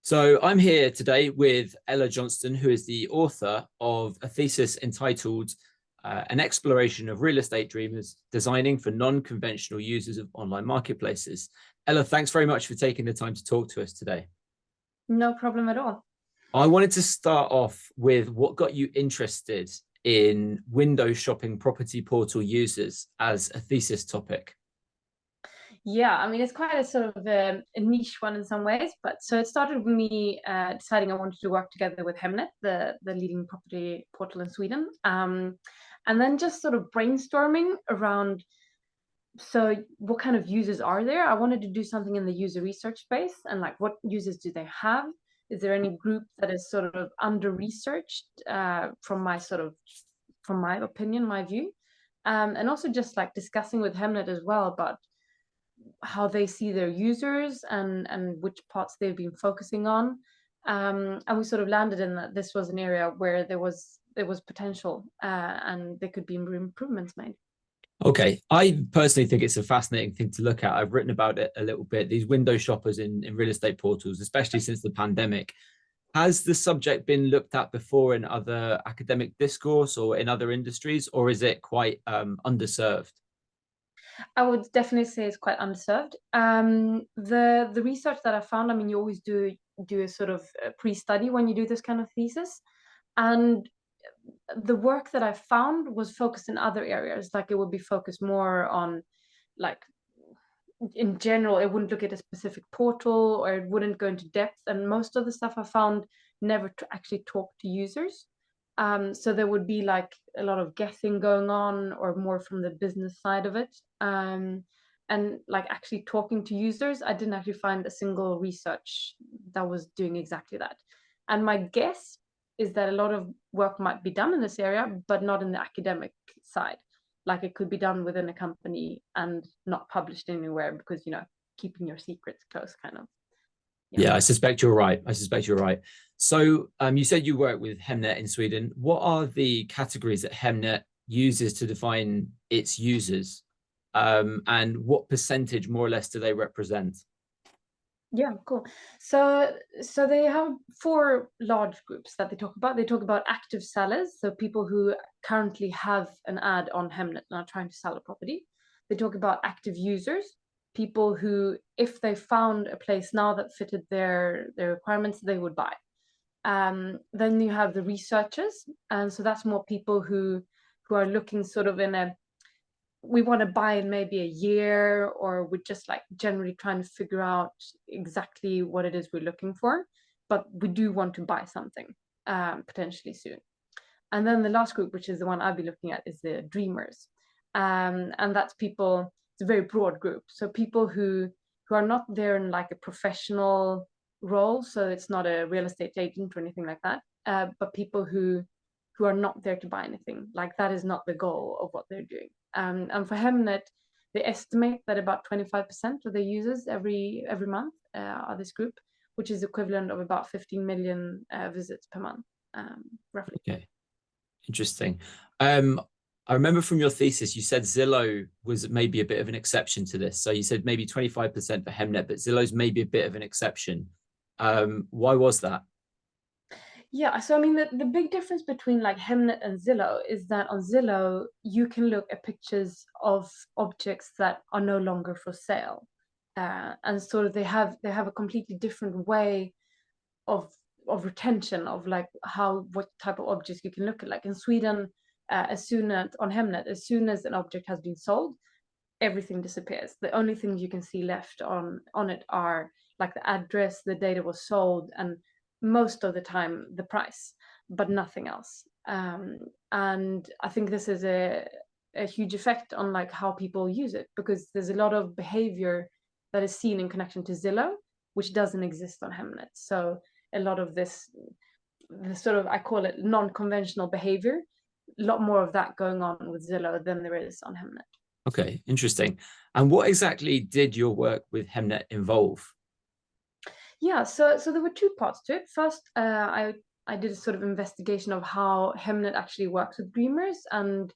So I'm here today with Ella Johnston, who is the author of a thesis entitled An Exploration of Real Estate Dreamers Designing for Non-Conventional Users of Online Marketplaces. Ella, thanks very much for taking the time to talk to us today. No problem at all. I wanted to start off with what got you interested in window shopping property portal users as a thesis topic. Yeah, I mean, it's quite a sort of a niche one in some ways, but so it started with me deciding I wanted to work together with Hemnet, the leading property portal in Sweden, and then just sort of brainstorming around, so what kind of users are there? I wanted to do something in the user research space, and like what users do they have? Is there any group that is sort of under researched from my opinion, my view? And also just like discussing with Hemnet as well about how they see their users and which parts they've been focusing on. And we sort of landed in that this was an area where there was potential and there could be improvements made. Okay, I personally think it's a fascinating thing to look at. I've written about it a little bit, these window shoppers in real estate portals, especially since the pandemic. Has the subject been looked at before in other academic discourse or in other industries, or is it quite underserved? I would definitely say it's quite underserved. The research that I found, I mean, you always do a sort of pre-study when you do this kind of thesis, and the work that I found was focused in other areas. Like it would be focused more on, like, in general, it wouldn't look at a specific portal or it wouldn't go into depth. And most of the stuff I found never to actually talk to users. So there would be like a lot of guessing going on, or more from the business side of it. And like actually talking to users, I didn't actually find a single research that was doing exactly that. And my guess is that a lot of work might be done in this area, but not in the academic side. Like it could be done within a company and not published anywhere because, keeping your secrets close, kind of. Yeah. Yeah, I suspect you're right. I suspect you're right. So you said you work with Hemnet in Sweden. What are the categories that Hemnet uses to define its users? And what percentage, more or less, do they represent? Yeah, cool. So they have four large groups that they talk about. They talk about active sellers, so people who currently have an ad on Hemnet and are trying to sell a property. They talk about active users, people who, if they found a place now that fitted their requirements, they would buy. Then you have the researchers, and so that's more people who are looking sort of in a, we want to buy in maybe a year, or we're just like generally trying to figure out exactly what it is we're looking for, but we do want to buy something potentially soon. And then the last group, which is the one I'll be looking at, is the dreamers. And that's people, it's a very broad group. So people who are not there in like a professional role, so it's not a real estate agent or anything like that, but people who are not there to buy anything. Like that is not the goal of what they're doing. And for Hemnet, they estimate that about 25% of their users every month are this group, which is equivalent of about 15 million visits per month, roughly. Okay, interesting. I remember from your thesis, you said Zillow was maybe a bit of an exception to this. So you said maybe 25% for Hemnet, but Zillow's maybe a bit of an exception. Why was that? Yeah, so I mean, the big difference between like Hemnet and Zillow is that on Zillow, you can look at pictures of objects that are no longer for sale. And sort of they have a completely different way of retention of like what type of objects you can look at. Like in Sweden, as soon as on Hemnet, as soon as an object has been sold, everything disappears. The only things you can see left on it are like the address, the date it was sold, and most of the time the price, but nothing else. And I think this is a huge effect on like how people use it, because there's a lot of behavior that is seen in connection to Zillow, which doesn't exist on Hemnet. So a lot of this sort of, I call it non-conventional behavior, a lot more of that going on with Zillow than there is on Hemnet. Okay, interesting. And what exactly did your work with Hemnet involve? Yeah, so there were two parts to it. First, I did a sort of investigation of how Hemnet actually works with dreamers and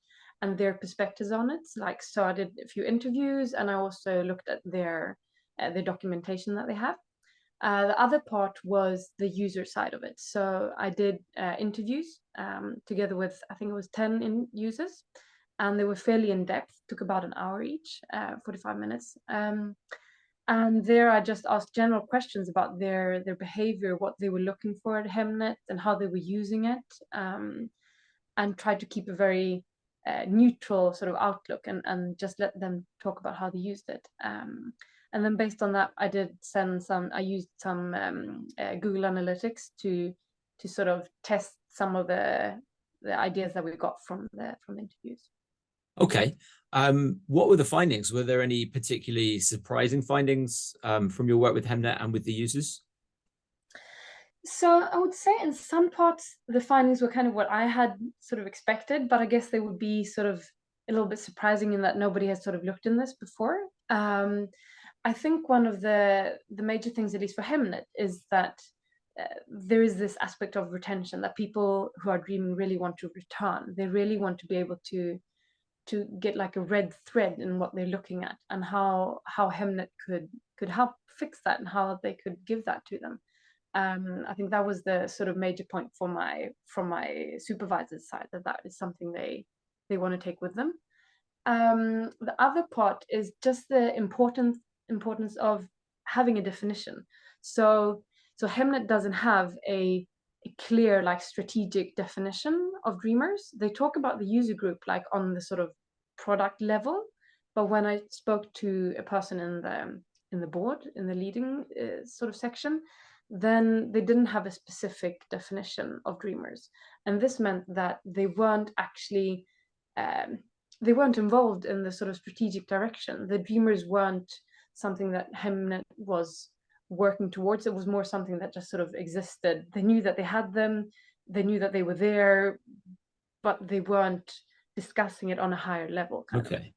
their perspectives on it. Like, so I did a few interviews, and I also looked at their documentation that they have. The other part was the user side of it. So I did interviews together with, I think it was 10 users, and they were fairly in depth, took about an hour each, 45 minutes. And there I just asked general questions about their behavior, what they were looking for at Hemnet and how they were using it, and tried to keep a very neutral sort of outlook and just let them talk about how they used it. And then based on that, I used some Google Analytics to sort of test some of the ideas that we got from the interviews. Okay. What were the findings? Were there any particularly surprising findings from your work with Hemnet and with the users? So I would say in some parts, the findings were kind of what I had sort of expected, but I guess they would be sort of a little bit surprising in that nobody has sort of looked in this before. I think one of the major things, at least for Hemnet, is that there is this aspect of retention, that people who are dreaming really want to return. They really want to be able to get like a red thread in what they're looking at, and how Hemnet could help fix that and how they could give that to them. I think that was the sort of major point from my supervisor's side, that is something they want to take with them. The other part is just the importance of having a definition. So Hemnet doesn't have a clear like strategic definition of dreamers. They talk about the user group like on the sort of product level, but when I spoke to a person in the board, in the leading sort of section, then they didn't have a specific definition of dreamers, and this meant that they weren't actually they weren't involved in the sort of strategic direction. The dreamers weren't something that Hemnet was working towards. It was more something that just sort of existed. They knew that they had them, they knew that they were there, but they weren't discussing it on a higher level. Okay,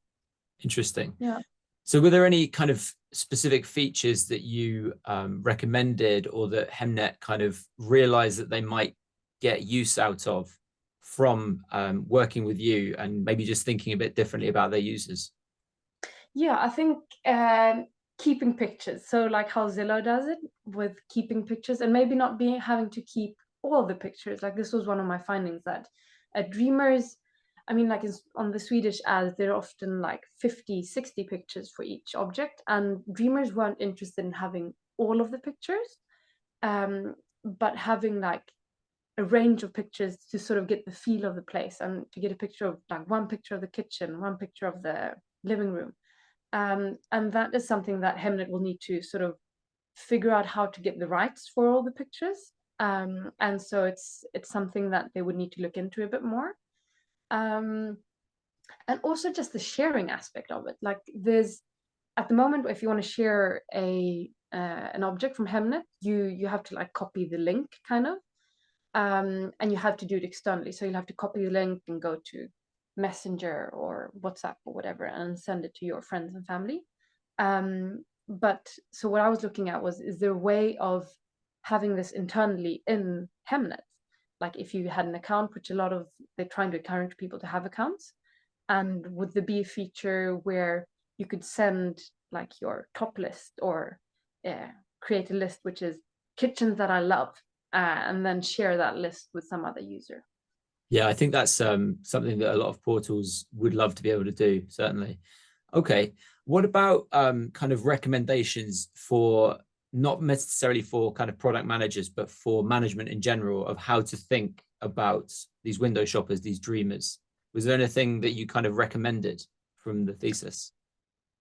interesting. Yeah. So were there any kind of specific features that you recommended, or that Hemnet kind of realized that they might get use out of from working with you, and maybe just thinking a bit differently about their users? Yeah, I think keeping pictures. So like how Zillow does it with keeping pictures, and maybe not having to keep all the pictures. Like this was one of my findings, that dreamers, I mean, like on the Swedish ads, there are often like 50, 60 pictures for each object, and dreamers weren't interested in having all of the pictures, but having like a range of pictures to sort of get the feel of the place, and to get a picture of like one picture of the kitchen, one picture of the living room. And that is something that Hemnet will need to sort of figure out how to get the rights for all the pictures. And so it's something that they would need to look into a bit more. And also just the sharing aspect of it. Like there's, at the moment, if you want to share an object from Hemnet, you have to like copy the link kind of, and you have to do it externally. So you'll have to copy the link and go to Messenger or WhatsApp or whatever and send it to your friends and family. But so what I was looking at was, is there a way of having this internally in Hemnet? Like if you had an account, which they're trying to encourage people to have accounts, and would there be a feature where you could send like your top list, or create a list which is kitchens that I love, and then share that list with some other user? Yeah, I think that's something that a lot of portals would love to be able to do, certainly. Okay, what about kind of recommendations for, not necessarily for kind of product managers, but for management in general, of how to think about these window shoppers, these dreamers? Was there anything that you kind of recommended from the thesis?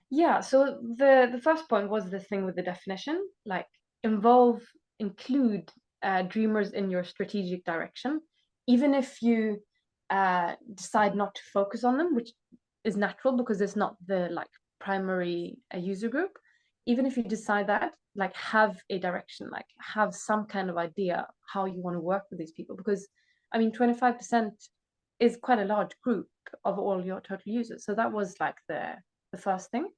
Yeah, so the first point was the thing with the definition, like include dreamers in your strategic direction, even if you decide not to focus on them, which is natural because it's not the like primary user group. Even if you decide that, like have a direction, like have some kind of idea how you want to work with these people, because I mean 25% is quite a large group of all your total users. So that was like the first thing.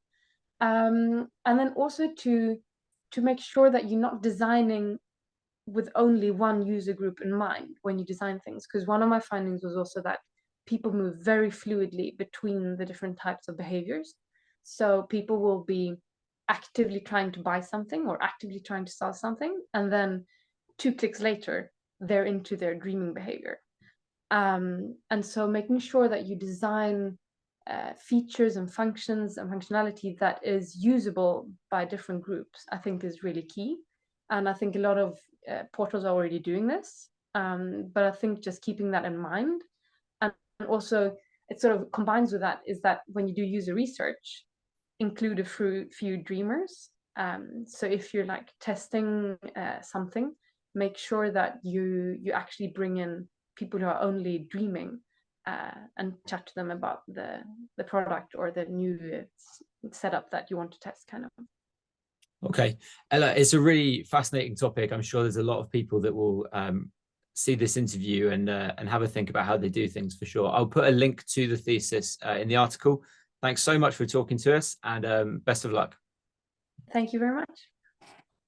And then also to make sure that you're not designing with only one user group in mind when you design things, because one of my findings was also that people move very fluidly between the different types of behaviors. So people will be actively trying to buy something or actively trying to sell something, and then 2 clicks later, they're into their dreaming behavior. And so making sure that you design features and functions and functionality that is usable by different groups, I think is really key. And I think a lot of portals are already doing this. But I think just keeping that in mind, and also it sort of combines with that, is that when you do user research, include a few dreamers. So if you're like testing something, make sure that you actually bring in people who are only dreaming and chat to them about the product or the new setup that you want to test, kind of. Okay, Ella, it's a really fascinating topic. I'm sure there's a lot of people that will see this interview and have a think about how they do things, for sure. I'll put a link to the thesis in the article. Thanks so much for talking to us, and best of luck. Thank you very much.